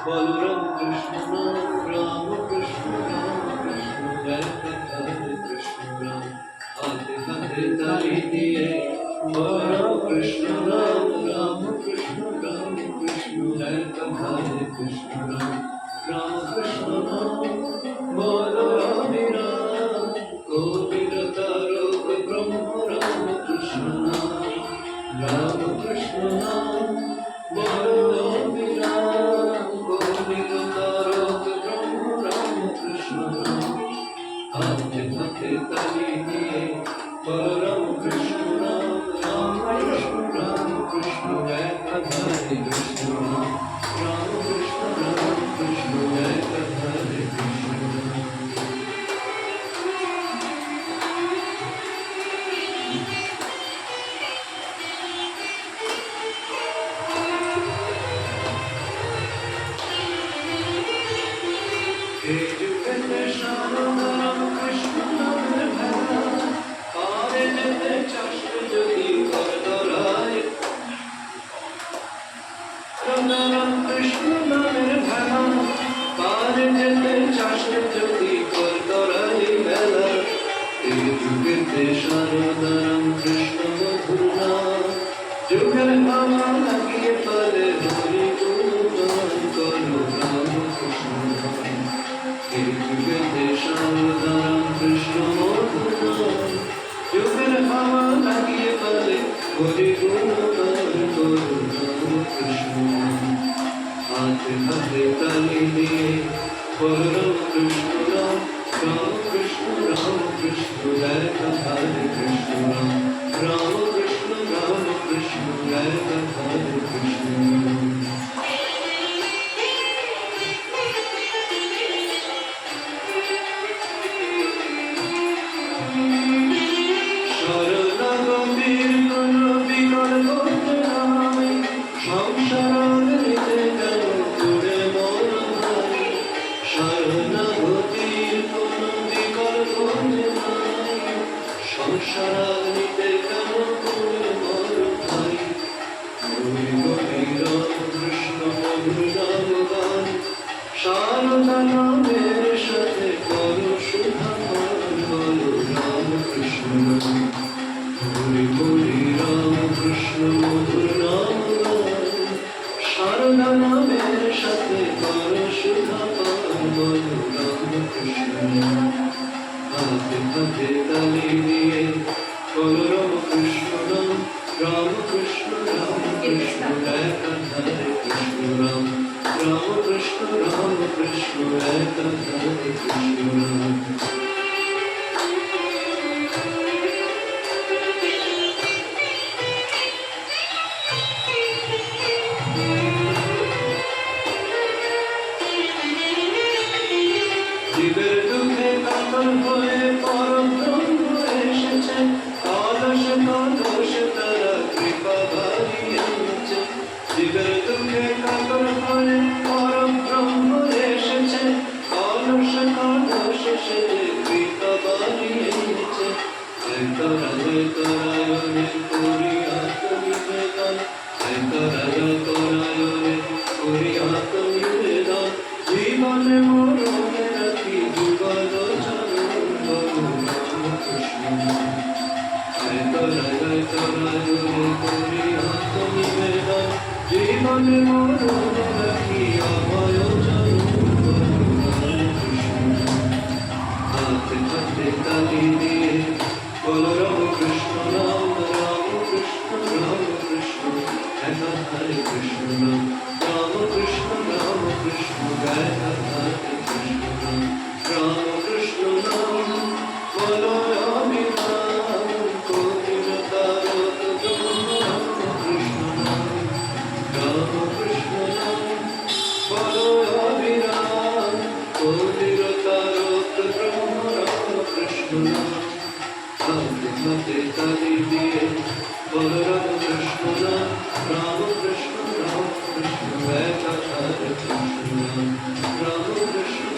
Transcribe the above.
বলরাম কৃষ্ণ রাম কৃষ্ণ জয় রাধে কৃষ্ণ রাম হাতে হাতে তালি দিয়ে বলরাম কৃষ্ণ রাম কৃষ্ণ জয় রাধে কৃষ্ণ রাম রাম কৃষ্ণ রাম বলো রামে রাম গোবিন্দ তারক ব্রহ্ম রাম কৃষ্ণ রাম কৃষ্ণ রাম বলো রামে রাম গোবিন্দ তারক ব্রহ্ম রাম কৃষ্ণ হাতে হাতে তালি দিয়ে বলরাম কৃষ্ণ রাম কৃষ্ণ জয় রাধে কৃষ্ণ রাম কৃষ্ণ জয় রাধে কৃষ্ণ हे जुगत श्याम कृष्ण नामेर भेला पारे जेते चाष যদি করতরায় রাম কৃষ্ণ নামের ভেলা পারে যেতে চাষ যদি করতরায় বেলা এই যুগেতে সারদারাম কৃষ্ণ মধুর নাম যুগের হাওয়া লাগিয়ে পারে হরি গুণগান করো রাম কৃষ্ণ এই যুগেতে সারদারাম কৃষ্ণ মধুর নাম যুগের হাওয়া লাগিয়ে পারে হরি গুণগান করো রাম কৃষ্ণ হাতে হাতে তালি দিয়ে বলরাম কৃষ্ণ রাম কৃষ্ণ জয় রাধে কৃষ্ণ রাম কৃষ্ণ জয় রাধে কৃষ্ণ শরণাগতির কোন বিকল্প নাই সংসারে কেন ঘুরে মন ভাই শরণাগতির কোন বিকল্প নাই সংসারে কেন ঘুরে মন ভাই হরি হরি রাম কৃষ্ণ মধুর নাম গান শারদা নামের সাথে করো সুধা পান বলো রাম কৃষ্ণ হরি হরি রাম কৃষ্ণ মধুর নাম গান শারদা নামের সাথে করো সুধা পান বলো রাম কৃষ্ণ হাতে হাতে তালি দিয়ে বলো রাম কৃষ্ণ কৃষ্ণ জয় রাধে কৃষ্ণ রাম কৃষ্ণ জয় রাধে কৃষ্ণ জীবের দুঃখে কাতর হয়ে পরম ব্রহ্ম এসেছে অলস কলস তারা কৃপা বাড়িয়েছে জীবের দুঃখে কাতর হয়ে পরম ব্রহ্ম এসেছে অলস কলস সে কৃপা বাড়িয়েছে তোরায় করি আত্মনিবেদন তোরায় করি আত্মনিবেদন জীবনে মরণে রাখি যুগল চরণ বলো রাম কৃষ্ণ তোরায় করি আত্মনিবেদন জীবনে মরণে রাখি অভয় চরণ বলো রাম কৃষ্ণ হাতে হাতে তালি দিয়ে বলো রাম কৃষ্ণ হরে কৃষ্ণ রাম কৃষ্ণ জয় রাধে কৃষ্ণ রাম কৃষ্ণ বলো রামে রাম গোবিন্দ তারক ব্রহ্ম রাম কৃষ্ণ বলো রামে রাম গোবিন্দ তারক ব্রহ্ম রাম কৃষ্ণ হাতে হাতে তালি দিয়ে বলো রাম কৃষ্ণ জয় রাধে কৃষ্ণ রাম কৃষ্ণ জয় রাধে কৃষ্ণ